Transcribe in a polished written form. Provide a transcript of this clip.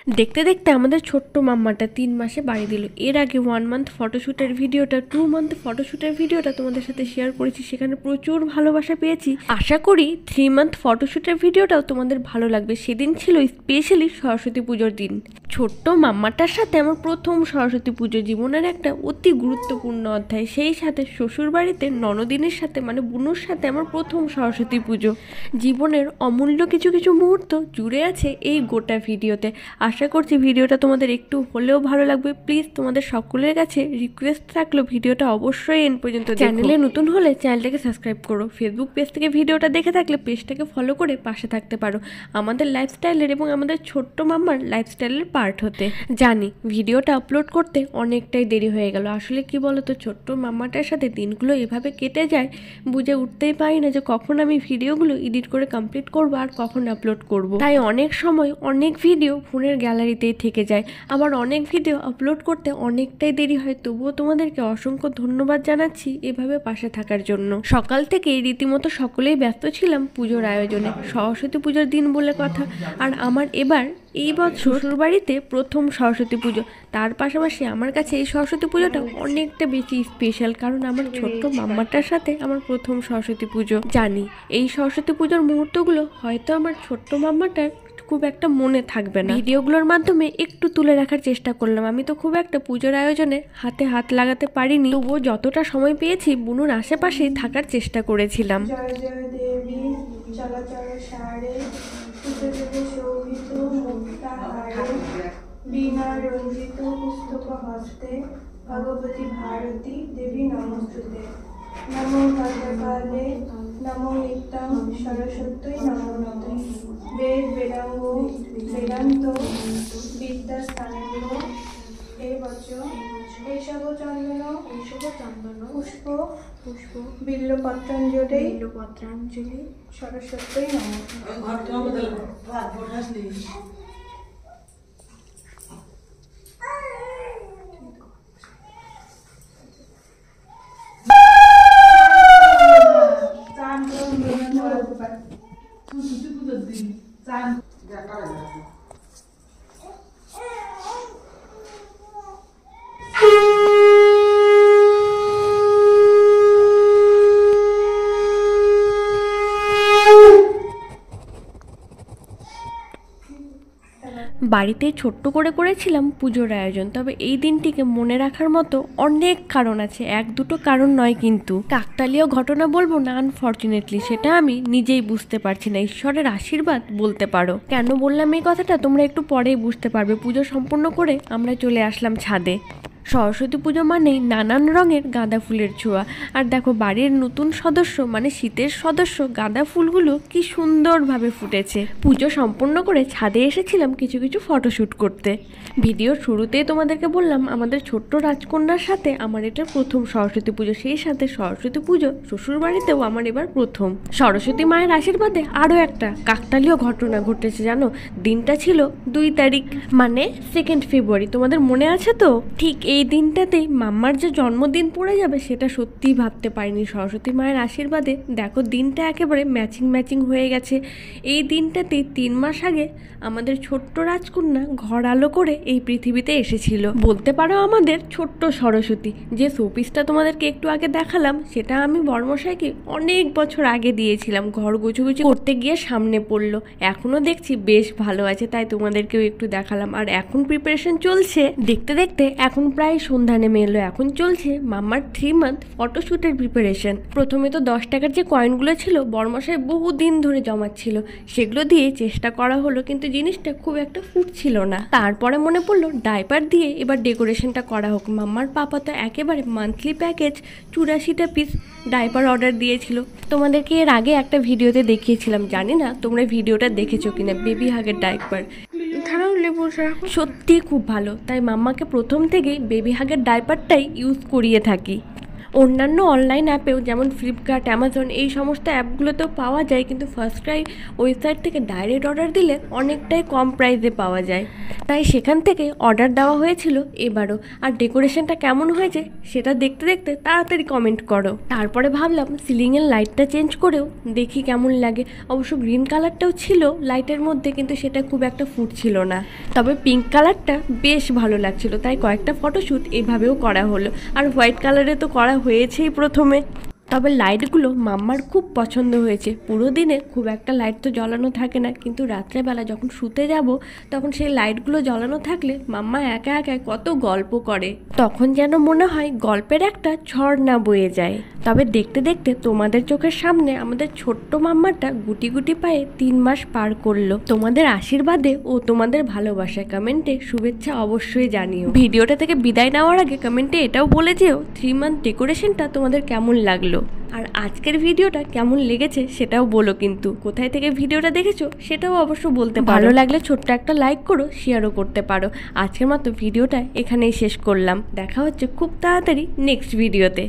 দেখতে দেখতে আমাদের ছোট্ট মাম্মাটা 3 মাসে বাড়ি দিল। এর আগে 1 মান্থ ফটোশ্যুটের ভিডিওটা, 2 মান্থ ফটোশ্যুটের ভিডিওটা তোমাদের সাথে শেয়ার করেছি, সেখানে প্রচুর ভালোবাসা পেয়েছি। আশা করি 3 মান্থ ফটোশ্যুটের ভিডিওটাও তোমাদের ভালো লাগবে। সেদিন ছিল স্পেশালি সরস্বতী পুজোর দিন। ছোট্ট মাম্মাটার সাথে আমার প্রথম সরস্বতী পুজো, জীবনের একটা অতি গুরুত্বপূর্ণ অধ্যায়। সেই সাথে শ্বশুর বাড়িতে ননদিনের সাথে মানে বুনুর সাথে আমার প্রথম সরস্বতী পুজো। জীবনের অমূল্য কিছু কিছু মুহূর্ত জুড়ে আছে এই গোটা ভিডিওতে। আশা করছি ভিডিওটা তোমাদের একটু হলেও ভালো লাগবে। প্লিজ তোমাদের সকলের কাছে রিকোয়েস্ট থাকলো ভিডিওটা অবশ্যই এন্ড পর্যন্ত দেখো। চ্যানেলে নতুন হলে চ্যানেলটাকে সাবস্ক্রাইব করো। ফেসবুক পেজ থেকে ভিডিওটা দেখে থাকলে পেজটাকে ফলো করে পাশে থাকতে পারো, আমাদের লাইফস্টাইলের এবং আমাদের ছোট্ট মাম্মার লাইফস্টাইলের পার্ট হতে। জানি ভিডিওটা আপলোড করতে অনেকটাই দেরি হয়ে গেল। আসলে কি বলতো, ছোট্ট মাম্মাটার সাথে দিনগুলো এভাবে কেটে যায়, বুঝে উঠতেই পারি না যে কখন আমি ভিডিওগুলো এডিট করে কমপ্লিট করবো আর কখন আপলোড করব। তাই অনেক সময় অনেক ভিডিও ফোনের গ্যালারিতেই থেকে যায়, আবার অনেক ভিডিও আপলোড করতে অনেকটাই দেরি হয়। তবুও তোমাদেরকে অসংখ্য ধন্যবাদ জানাচ্ছি এভাবে পাশে থাকার জন্য। সকাল থেকে রীতিমতো সকলেই ব্যস্ত ছিলাম পুজোর আয়োজনে, সরস্বতী পুজোর দিন বলে কথা। আর আমার এবার এই বছর শ্বশুর বাড়িতে প্রথম সরস্বতী পুজো। তার পাশাপাশি আমার কাছে এই সরস্বতী পুজোটা অনেকটা বেশি স্পেশাল, কারণ আমার ছোট্ট মাম্মাটার সাথে আমার প্রথম সরস্বতী পুজো। জানি এই সরস্বতী পুজোর মুহূর্তগুলো হয়তো আমার ছোট্ট মাম্মাটার খুব একটা মনে থাকবে না। ভিডিওগুলোর মাধ্যমে একটু তুলে রাখার চেষ্টা করলাম। আমি তো খুব একটা পুজোর আয়োজনে হাতে হাত লাগাতে পারিনি, তবুও যতটা সময় পেয়েছি বুনুর আশেপাশেই থাকার চেষ্টা করেছিলাম। জয় জয় দেবী চলাচল সারে শোভিত মুক্তাহারে বীণা রঞ্জিত পুস্তক হস্তে ভগবতী ভারতী দেবী নমস্তুতে। নমো ভদ্রকালে নমো নিত্যং সরস্বতী নমো নমঃ। বেদ বেদাঙ্গ বেদান্ত বিদ্যাস্থানেন্দ্র এই বচন এইসব চন্দন পুষ্প বিল্লপত্রাঞ্জলি সরস্বতী নমঃ। বাড়িতে ছোট্ট করে করেছিলাম পুজোর আয়োজন, তবে এই দিনটিকে মনে রাখার মতো অনেক কারণ আছে, এক দুটো কারণ নয় কিন্তু। কাকতালীয় ঘটনা বলবো না আনফর্চুনেটলি, সেটা আমি নিজেই বুঝতে পারছি না, ঈশ্বরের আশীর্বাদ বলতে পারো। কেন বললাম এই কথাটা তোমরা একটু পরেই বুঝতে পারবে। পুজো সম্পূর্ণ করে আমরা চলে আসলাম ছাদে। সরস্বতী পুজো মানেই নানান রঙের গাঁদা ফুলের ছোঁয়া। আর দেখো বাড়ির নতুন সদস্য মানে শীতের সদস্য গাঁদা ফুলগুলো কি সুন্দরভাবে ফুটেছে। পুজো সম্পূর্ণ করে ছাদে এসেছিলাম কিছু কিছু ফটোশ্যুট করতে। ভিডিওর শুরুতেই তোমাদেরকে বললাম আমাদের ছোট্ট রাজকন্যার সাথে আমার এটা প্রথম সরস্বতী পুজো। সেই সাথে সরস্বতী পুজো শ্বশুর বাড়িতেও আমার এবার প্রথম। সরস্বতী মায়ের আশীর্বাদে আরও একটা কাকতালীয় ঘটনা ঘটেছে জানো। দিনটা ছিল 2 তারিখ মানে 2 ফেব্রুয়ারি। তোমাদের মনে আছে তো? ঠিক এই দিনটাতেই মাম্মার যে জন্মদিন পড়ে যাবে সেটা সত্যিই ভাবতে পারিনি। সরস্বতী মায়ের আশীর্বাদে দেখো দিনটা একেবারে ম্যাচিং হয়ে গেছে। এই দিনটাতেই 3 মাস আগে আমাদের ছোট্ট রাজকন্যা ঘর আলো করে এই পৃথিবীতে এসেছিল। বলতে পারো আমাদের ছোট্ট সরস্বতী। যে শোপিসটা তোমাদেরকে একটু আগে দেখালাম সেটা আমি বড়মশাইকে অনেক বছর আগে দিয়েছিলাম, ঘর গুছুগুছি করতে গিয়ে সামনে পড়লো। এখনো দেখছি বেশ ভালো আছে, তাই তোমাদেরকেও একটু দেখালাম। আর এখন প্রিপারেশন চলছে, দেখতে দেখতে এখন প্রায় সন্ধ্যা নেমে এলো। এখন চলছে মাম্মার 3 মান্থ ফটোশ্যুটের প্রিপারেশন। প্রথমে তো 10 টাকার যে কয়েনগুলো ছিল বড়মশাই বহুদিন ধরে জমাচ্ছিল, সেগুলো দিয়ে চেষ্টা করা হলো, কিন্তু জিনিসটা খুব একটা ফুটছিল না। তারপরে মনে পড়লো ডাইপার দিয়ে এবার ডেকোরেশনটা করা হোক। মাম্মার পাপা তো একেবারে মান্থলি প্যাকেজ 84টা পিস ডাইপার অর্ডার দিয়েছিল। তোমাদেরকে এর আগে একটা ভিডিওতে দেখিয়েছিলাম, জানি না তোমরা ভিডিওটা দেখেছো কিনা, বেবি হাগের ডাইপার। সত্যি খুব ভালো, তাই মাম্মাকে প্রথম থেকেই বেবি হাগের ডাইপারটাই ইউজ করিয়ে থাকি। অন্যান্য অনলাইন অ্যাপেও যেমন ফ্লিপকার্ট, অ্যামাজন এই সমস্ত অ্যাপগুলোতেও পাওয়া যায়, কিন্তু ফার্স্ট ক্রাই ওয়েবসাইট থেকে ডাইরেক্ট অর্ডার দিলে অনেকটাই কম প্রাইসে পাওয়া যায়। তাই সেখান থেকে অর্ডার দেওয়া হয়েছিল এবারও। আর ডেকোরেশনটা কেমন হয়েছে সেটা দেখতে দেখতে তাড়াতাড়ি কমেন্ট করো। তারপরে ভাবলাম সিলিংয়ের লাইটটা চেঞ্জ করেও দেখি কেমন লাগে। অবশ্য গ্রিন কালারটাও ছিল লাইটের মধ্যে, কিন্তু সেটা খুব একটা ফুটছিল না। তবে পিঙ্ক কালারটা বেশ ভালো লাগছিল, তাই কয়েকটা ফটোশ্যুট এভাবেও করা হলো। আর হোয়াইট কালারে তো করা হয়েছেই প্রথমে। তবে লাইটগুলো মাম্মার খুব পছন্দ হয়েছে। পুরো দিনে খুব একটা লাইট তো জ্বালানো থাকে না, কিন্তু রাত্রেবেলা যখন শুতে যাব তখন সেই লাইটগুলো জ্বালানো থাকলে মাম্মা একা একা কত গল্প করে, তখন যেন মনে হয় গল্পের একটা ঝর্ণা বয়ে যায়। তবে দেখতে দেখতে তোমাদের চোখের সামনে আমাদের ছোট্ট মাম্মাটা গুটি গুটি পায়ে 3 মাস পার করলো। তোমাদের আশীর্বাদে ও তোমাদের ভালোবাসায় কমেন্টে শুভেচ্ছা অবশ্যই জানিও। ভিডিওটা থেকে বিদায় নেওয়ার আগে কমেন্টে এটাও বলে যেও 3 মান্থ ডেকোরেশনটা তোমাদের কেমন লাগলো, আর আজকের ভিডিওটা কেমন লেগেছে সেটাও বলো। কিন্তু কোথায় থেকে ভিডিওটা দেখেছো সেটাও অবশ্য বলতে পারো। ভালো লাগলে ছোট্ট একটা লাইক করো, শেয়ারও করতে পারো। আজকের মতো ভিডিওটা এখানেই শেষ করলাম। দেখা হচ্ছে খুব তাড়াতাড়ি নেক্সট ভিডিওতে।